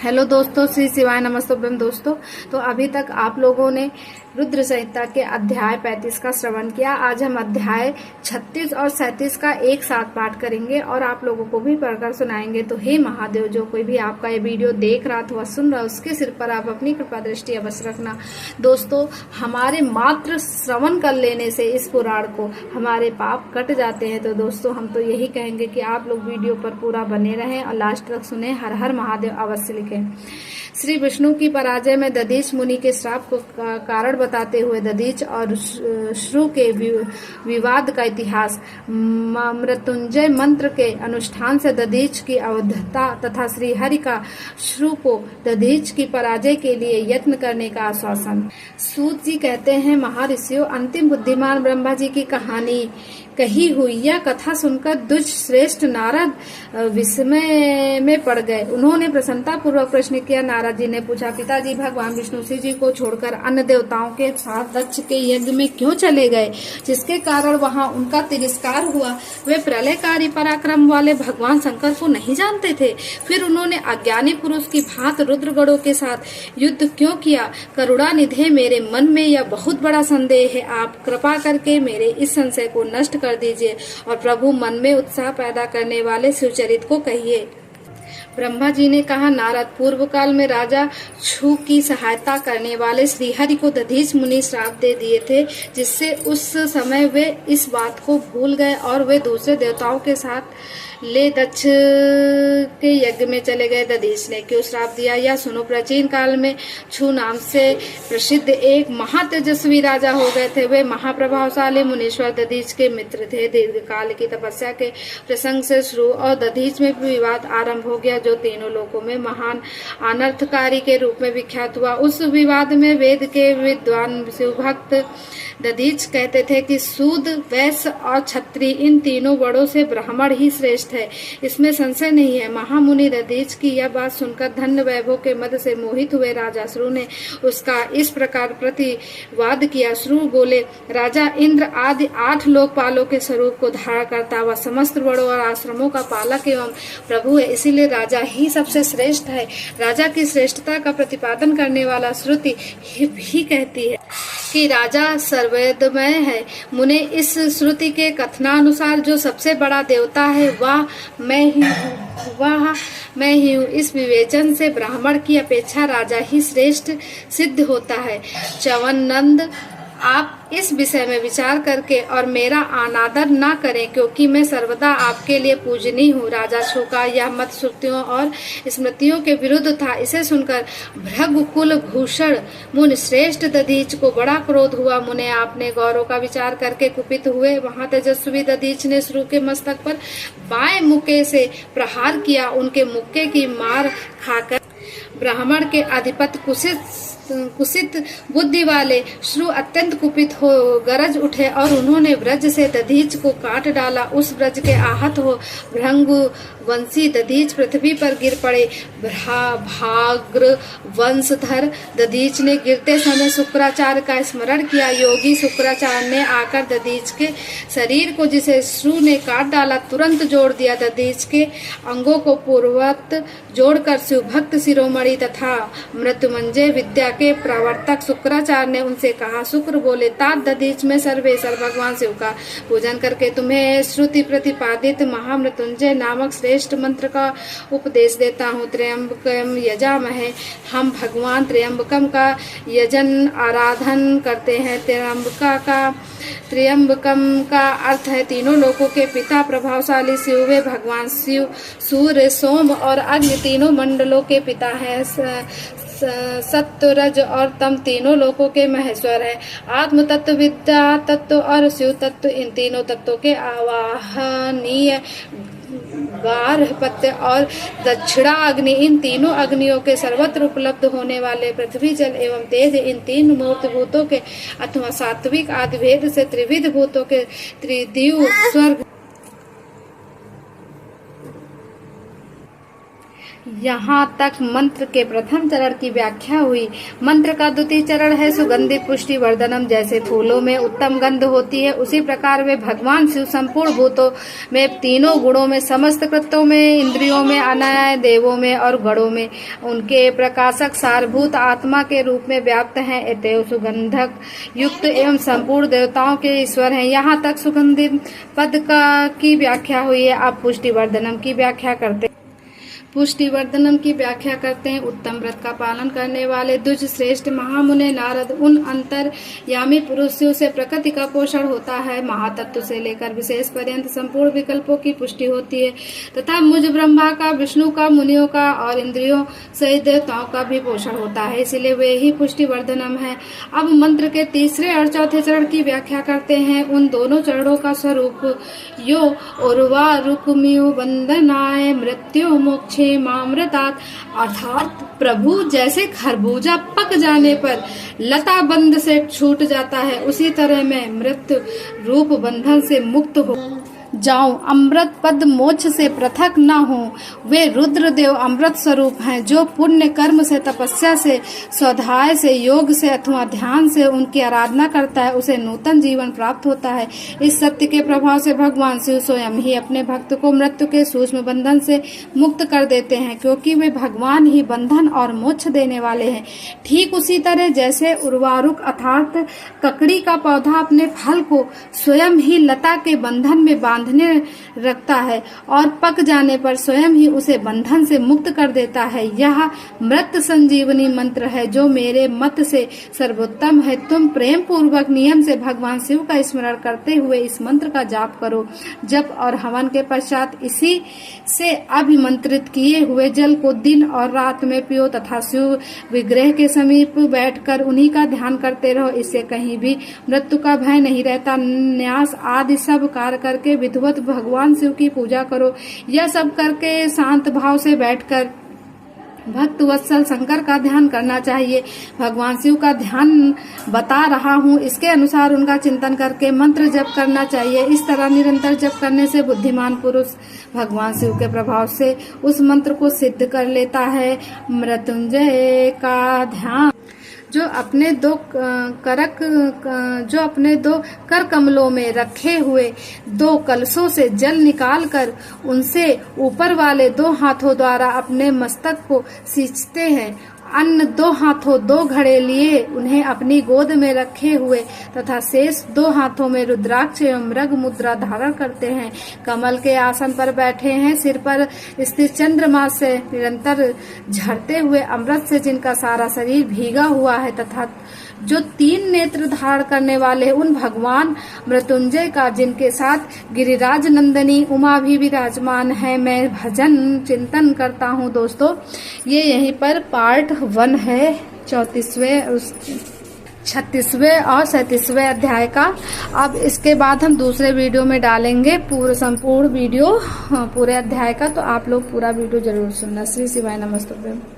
Hello दोस्तों, श्री शिवाय नमस्तुभ्यम। दोस्तों, तो अभी तक आप लोगों ने रुद्र संहिता के अध्याय 35 का श्रवण किया। आज हम अध्याय 36 और 37 का एक साथ पाठ करेंगे और आप लोगों को भी पढ़कर सुनाएंगे। तो हे महादेव, जो कोई भी आपका ये वीडियो देख रहा अथवा सुन रहा, उसके सिर पर आप अपनी कृपा दृष्टि अवश्य रखना। दोस्तों, हमारे मात्र श्रवण कर लेने से इस पुराण को हमारे पाप कट जाते हैं। तो दोस्तों, हम तो यही कहेंगे कि आप लोग वीडियो पर पूरा बने रहें और लास्ट तक सुने। हर हर महादेव अवश्य लिखें। श्री विष्णु की पराजय में दधीच मुनि के श्राप को कारण बताते हुए दधीच और श्रु के विवाद का इतिहास, मृत्युंजय मंत्र के अनुष्ठान से दधीच की अवधता तथा श्रीहरि का श्रु को दधीच की पराजय के लिए यत्न करने का आश्वासन। सूत जी कहते हैं, महर्षियों, अंतिम बुद्धिमान ब्रह्मा जी की कहानी कही हुई यह कथा सुनकर द्विज श्रेष्ठ नारद विस्मय में पड़ गए। उन्होंने प्रसन्नता पूर्वक प्रश्न किया। नारद जी ने पूछा, पिताजी भगवान विष्णु शिव जी को छोड़कर अन्य देवताओं के साथ दक्ष के यज्ञ में क्यों चले गए, जिसके कारण वहां उनका तिरस्कार हुआ? वे प्रलयकारी पराक्रम वाले भगवान शंकर को नहीं जानते थे? फिर उन्होंने अज्ञानी पुरुष की भांति रुद्रगणों के साथ युद्ध क्यों किया? करुणानिधे, मेरे मन में यह बहुत बड़ा संदेह है। आप कृपा करके मेरे इस संशय को नष्ट कर दीजिए और प्रभु मन में उत्साह पैदा करने वाले शिवचरित को कहिए। ब्रह्मा जी ने कहा, नारद, पूर्व काल में राजा छू की सहायता करने वाले श्रीहरि को दधीच मुनि श्राप दे दिए थे, जिससे उस समय वे इस बात को भूल गए और वे दूसरे देवताओं के साथ ले दक्ष के यज्ञ में चले गए। दधीच ने क्यों श्राप दिया, यह सुनो। प्राचीन काल में छू नाम से प्रसिद्ध एक महातेजस्वी राजा हो गए थे। वे महाप्रभावशाली मुनीश्वर दधीच के मित्र थे। दीर्घ काल की तपस्या के प्रसंग से श्रु और दधीच में विवाद आरंभ हो गया, जो तीनों लोकों में महान अनर्थकारी के रूप में विख्यात हुआ। उस विवाद में वेद के विद्वान शिवभक्त दधीच कहते थे कि सूद, वैश्य और क्षत्रिय, इन तीनों वर्णों से ब्राह्मण ही श्रेष्ठ है, इसमें संशय नहीं है। महामुनि दधीच की यह बात सुनकर धन्य वैभव के मद से मोहित हुए राजा श्रु ने उसका इस प्रकार प्रतिवाद किया। श्रु बोले, राजा इंद्र आदि 8 लोकपालों के स्वरूप को धारण करता वह समस्त वर्णों और आश्रमों का पालक एवं प्रभु है, इसीलिए राजा ही सबसे श्रेष्ठ है। राजा की श्रेष्ठता का प्रतिपादन करने वाला श्रुति भी कहती है कि राजा सर्ववेदमय है। मुने, इस श्रुति के कथनानुसार जो सबसे बड़ा देवता है वह मैं ही हूँ। इस विवेचन से ब्राह्मण की अपेक्षा राजा ही श्रेष्ठ सिद्ध होता है। च्यवननंद, आप इस विषय में विचार करके और मेरा अनादर न करें, क्योंकि मैं सर्वदा आपके लिए पूजनीय हूँ। राजा छू का यह मत श्रुतियों और स्मृतियों के विरुद्ध था। इसे सुनकर भृगुकुल भूषण मुनि श्रेष्ठ दधीच को बड़ा क्रोध हुआ। मुने, आपने गौरव का विचार करके कुपित हुए। वहां तेजस्वी दधीच ने श्रु के मस्तक पर बाएं मुक्के से प्रहार किया। उनके मुक्के की मार खाकर ब्राह्मण के अधिपति कुसित बुद्धि वाले श्रु अत्यंत कुपित हो गरज उठे और उन्होंने व्रज से दधीच को काट डाला। उस व्रज के आहत हो भृंगु वंशी दधीच पृथ्वी पर गिर पड़े। भाग्र वंशधर दधीच ने गिरते समय शुक्राचार्य का स्मरण किया। योगी शुक्राचार्य ने आकर दधीच के शरीर को, जिसे श्रु ने काट डाला, तुरंत जोड़ दिया। दधीच के अंगों को पूर्ववत जोड़कर शिवभक्त शिरोमणि तथा मृत्युंजय विद्या के प्रवर्तक शुक्राचार्य ने उनसे कहा। शुक्र बोले, तात दधीच में सर्वेश्वर भगवान शिव का पूजन करके तुम्हें श्रुति प्रतिपादित महामृत्युंजय नामक श्रेष्ठ मंत्र का उपदेश देता हूँ। त्र्यंबकम यजामहे, हम भगवान त्र्यंबकम का यजन आराधन करते हैं। त्र्यंबकम का अर्थ है तीनों लोकों के पिता, प्रभावशाली शिव। वे भगवान शिव सूर्य, सोम और अग्नि तीनों मंडलों के पिता हैं। सत्व, रज और तम तीनों लोकों के महेश्वर है। आत्म तत्व, विद्या तत्व और शिव तत्व, इन तीनों तत्वों के आवाहनीय गार्हपत्य और दक्षिणा अग्नि, इन तीनों अग्नियों के सर्वत्र उपलब्ध होने वाले पृथ्वी, जल एवं तेज, इन 3 मूर्त भूतों के अथवा सात्विक आदि भेद से त्रिविध भूतों के त्रिदिव स्वर्ग यहाँ तक मंत्र के प्रथम चरण की व्याख्या हुई। मंत्र का द्वितीय चरण है सुगंधि पुष्टि वर्धनम। जैसे फूलों में उत्तम गंध होती है, उसी प्रकार वे भगवान शिव संपूर्ण भूतों में, तीनों गुणों में, समस्त कृत्यों में, इंद्रियों में, अनाय देवों में और गणों में उनके प्रकाशक सारभूत आत्मा के रूप में व्याप्त हैं। अतएव सुगंधक युक्त एवं संपूर्ण देवताओं के ईश्वर हैं। यहाँ तक सुगंधि पद की व्याख्या हुई है। अब पुष्टिवर्धनम की व्याख्या करते पुष्टिवर्धनम की व्याख्या करते हैं। उत्तम व्रत का पालन करने वाले द्विज श्रेष्ठ महामुने नारद उन अंतर्यामी पुरुषों से प्रकृति का पोषण होता है। महातत्व से लेकर विशेष पर्यंत संपूर्ण विकल्पों की पुष्टि होती है तथा मुझ ब्रह्मा का, विष्णु का, मुनियों का और इंद्रियों सहित देवताओं का भी पोषण होता है, इसलिए वे ही पुष्टिवर्धनम है। अब मंत्र के तीसरे और चौथे चरण की व्याख्या करते हैं। उन दोनों चरणों का स्वरूप यो उर्वा रुक्मियो वंदनाय मृत्यु मोक्ष मामृतात्, अर्थात प्रभु जैसे खरबूजा पक जाने पर लता बंध से छूट जाता है, उसी तरह मैं मृत्यु रूप बंधन से मुक्त हो जाऊं, अमृत पद मोक्ष से पृथक न हो। वे रुद्रदेव अमृत स्वरूप हैं। जो पुण्य कर्म से, तपस्या से, स्वाध्याय से, योग से अथवा ध्यान से उनकी आराधना करता है, उसे नूतन जीवन प्राप्त होता है। इस सत्य के प्रभाव से भगवान शिव स्वयं ही अपने भक्त को मृत्यु के सूक्ष्म बंधन से मुक्त कर देते हैं, क्योंकि वे भगवान ही बंधन और मोक्ष देने वाले हैं। ठीक उसी तरह जैसे उर्वारुक अर्थात ककड़ी का पौधा अपने फल को स्वयं ही लता के बंधन में बांधने रखता है और पक जाने पर स्वयं ही उसे बंधन से मुक्त कर देता है, यह मृत संजीवनी मंत्र है जो मेरे मत से सर्वोत्तम है। तुम प्रेम पूर्वक नियम से भगवान शिव का स्मरण करते हुए इस मंत्र का जाप करो। जप और हवन के पश्चात इसी से अभिमंत्रित किए हुए जल को दिन और रात में पियो तथा शिव विग्रह के समीप बैठकर उन्हीं का ध्यान करते रहो। इससे कहीं भी मृत्यु का भय नहीं रहता। न्यास आदि सब कार्य करके विधिवत भगवान शिव की पूजा करो। यह सब करके शांत भाव से बैठकर भक्त वत्सल शंकर का ध्यान करना चाहिए। भगवान शिव का ध्यान बता रहा हूँ, इसके अनुसार उनका चिंतन करके मंत्र जप करना चाहिए। इस तरह निरंतर जप करने से बुद्धिमान पुरुष भगवान शिव के प्रभाव से उस मंत्र को सिद्ध कर लेता है। मृत्युंजय का ध्यान जो अपने दो कर कमलों में रखे हुए 2 कलशों से जल निकालकर उनसे ऊपर वाले 2 हाथों द्वारा अपने मस्तक को सींचते हैं। अन्य 2 हाथों 2 घड़े लिए उन्हें अपनी गोद में रखे हुए तथा शेष 2 हाथों में रुद्राक्ष एवं मृग मुद्रा धारण करते हैं। कमल के आसन पर बैठे हैं। सिर पर स्थित चंद्रमा से निरंतर झरते हुए अमृत से जिनका सारा शरीर भीगा हुआ है तथा जो 3 नेत्र धारण करने वाले उन भगवान मृत्युंजय का, जिनके साथ गिरिराज नंदनी उमा भी विराजमान है, मैं भजन चिंतन करता हूँ। दोस्तों, ये यहीं पर पार्ट 1 है 34वें 36वें और 37वें अध्याय का। अब इसके बाद हम दूसरे वीडियो में डालेंगे संपूर्ण वीडियो पूरे अध्याय का, तो आप लोग पूरा वीडियो जरूर सुनना। श्री शिवाय नमस्तुभ्यं।